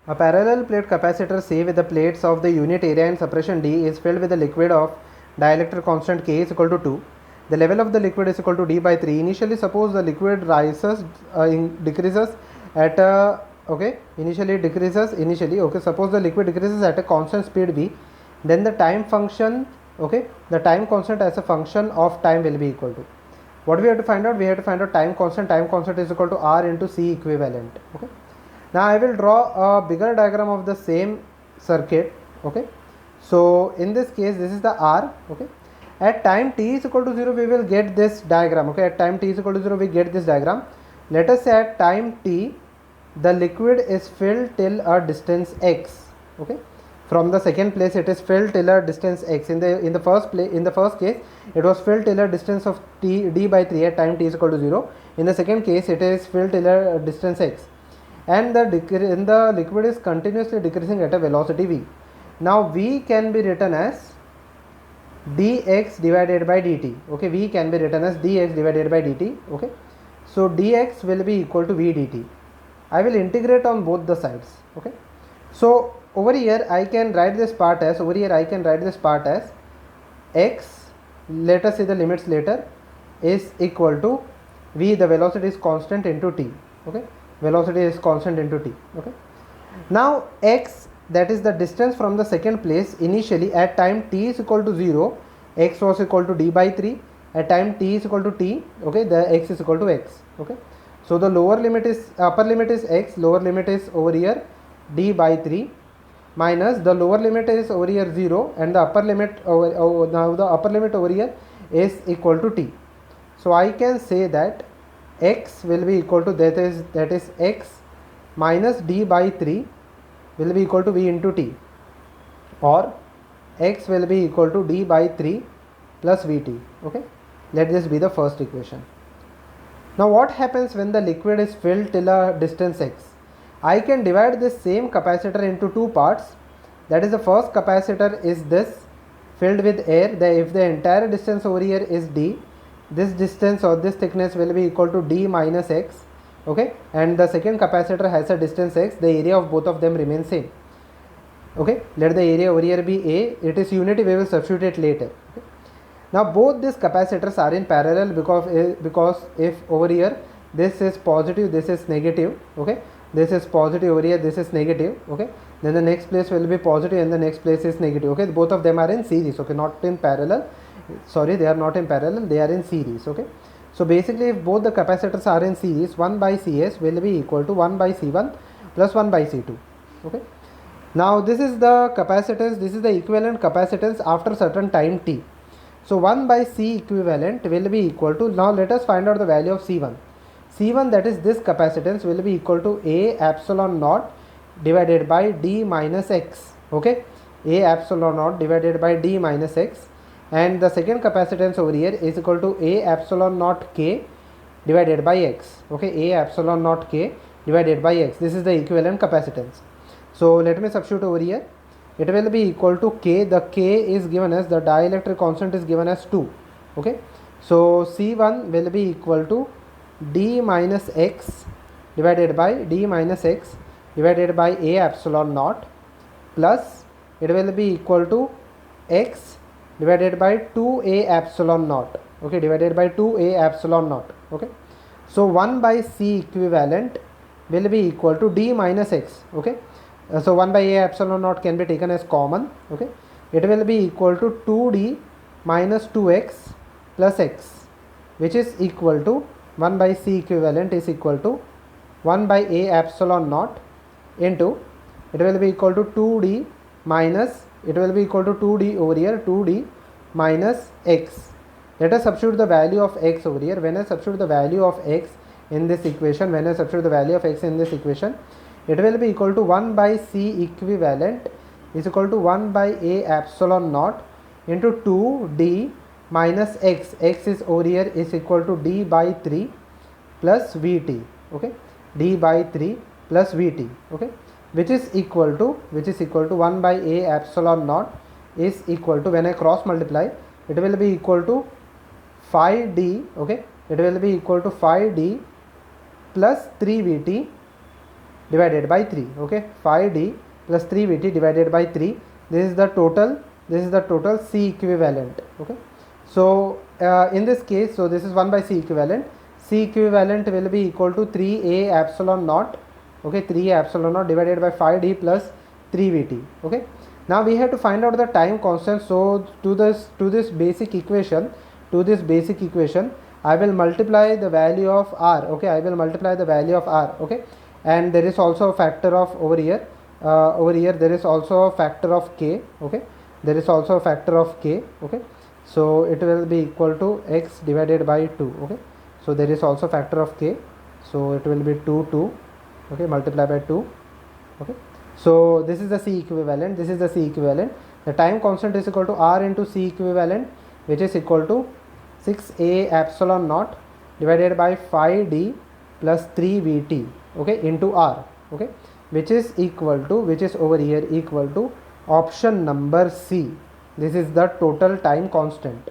A parallel plate capacitor C with the plates of the unit area and separation D is filled with a liquid of dielectric constant K is equal to 2. The level of the liquid is equal to D by 3. Initially, suppose the liquid rises, decreases at a, suppose the liquid decreases at a constant speed V, then the time function, the time constant as a function of time will be equal to. What we have to find out? We have to find out time constant. Time constant is equal to R into C equivalent. Okay. Now I will draw a bigger diagram of the same circuit. Okay. So in this case, this is the R. Okay. At time t is equal to 0, we will get this diagram. Okay. At time t is equal to 0, we get this diagram. Let us say at time t, the liquid is filled till a distance x. Okay. From the second place, it is filled till a distance x. In the first case, it was filled till a distance of d by 3 at time t is equal to 0. In the second case, it is filled till a distance x, and the liquid is continuously decreasing at a velocity v. Now v can be written as dx divided by dt. Okay, v can be written as dx divided by dt. Okay, so dx will be equal to v dt. I will integrate on both the sides. Okay, so over here I can write this part as x, let us see the limits later, is equal to v, the velocity is constant, into t. Okay, velocity is constant into t. Okay, now x, that is the distance from the second place. Initially at time t is equal to 0, x was equal to d by 3. At time t is equal to t, okay, the x is equal to x. Okay, so the upper limit is x, lower limit is over here d by 3, minus the lower limit is over here 0, and the upper limit over here is equal to t. So I can say that x will be equal to, that is x minus d by 3 will be equal to v into t, or x will be equal to d by 3 plus vt. Okay, let this be the first equation. Now what happens when the liquid is filled till a distance x? I can divide this same capacitor into two parts. That is, the first capacitor is this filled with air. If the entire distance over here is d, this distance or this thickness will be equal to d minus x. Okay, and the second capacitor has a distance x. The area of both of them remains same. Okay, let the area over here be a. It is unity. We will substitute it later. Okay. Now both these capacitors are in parallel because if over here this is positive, this is negative. Okay, this is positive over here, this is negative. Okay, then the next place will be positive and the next place is negative. Okay, both of them are in series. Okay, not in parallel. Sorry, they are not in parallel, they are in series. Okay, so basically if both the capacitors are in series, 1 by Cs will be equal to 1 by C1 plus 1 by C2. Okay, now this is the capacitance, this is the equivalent capacitance after certain time t. So 1 by C equivalent will be equal to, now let us find out the value of C1. C1, that is this capacitance, will be equal to A epsilon naught divided by d minus x. Okay, A epsilon naught divided by d minus x, and the second capacitance over here is equal to A epsilon naught k divided by x. Okay, A epsilon naught k divided by x. This is the equivalent capacitance. So let me substitute over here. It will be equal to k. The k is given as, the dielectric constant is given as 2. Okay, so C1 will be equal to d minus x divided by A epsilon naught, plus it will be equal to x divided by 2A epsilon naught. Okay, divided by 2A epsilon naught. Okay, so 1 by C equivalent will be equal to d minus x. Okay, so 1 by A epsilon naught can be taken as common. Okay, it will be equal to 2d minus 2x plus x, which is equal to 1 by C equivalent is equal to 1 by A epsilon naught into, it will be equal to 2d minus, it will be equal to 2d over here, 2d minus x. Let us substitute the value of x over here. When I substitute the value of x in this equation, it will be equal to 1 by C equivalent is equal to 1 by A epsilon naught into 2d minus x. X is over here is equal to d by 3 plus vt. Okay, d by 3 plus vt. Okay, which is equal to 1 by A epsilon naught is equal to, when I cross multiply, it will be equal to 5d. Okay, it will be equal to 5d plus 3 vt divided by 3. Okay, 5d plus 3vt divided by 3. This is the total C equivalent. Okay, so in this case, so this is 1 by C equivalent. C equivalent will be equal to 3a epsilon naught. Okay, 3a epsilon naught divided by 5d plus 3vt. Okay, now we have to find out the time constant. So to this basic equation, I will multiply the value of r. Okay, I will multiply the value of r. Okay, and there is also a factor of over here. There is also a factor of k. Okay, there is also a factor of k. Okay, so it will be equal to x divided by 2. Okay, so there is also factor of k, so it will be 2. Okay, multiply by 2. Okay, so this is the C equivalent. The time constant is equal to r into C equivalent, which is equal to 6a epsilon naught divided by 5d plus 3vt. Okay, into r. Okay, which is over here equal to option number C. This is the total time constant.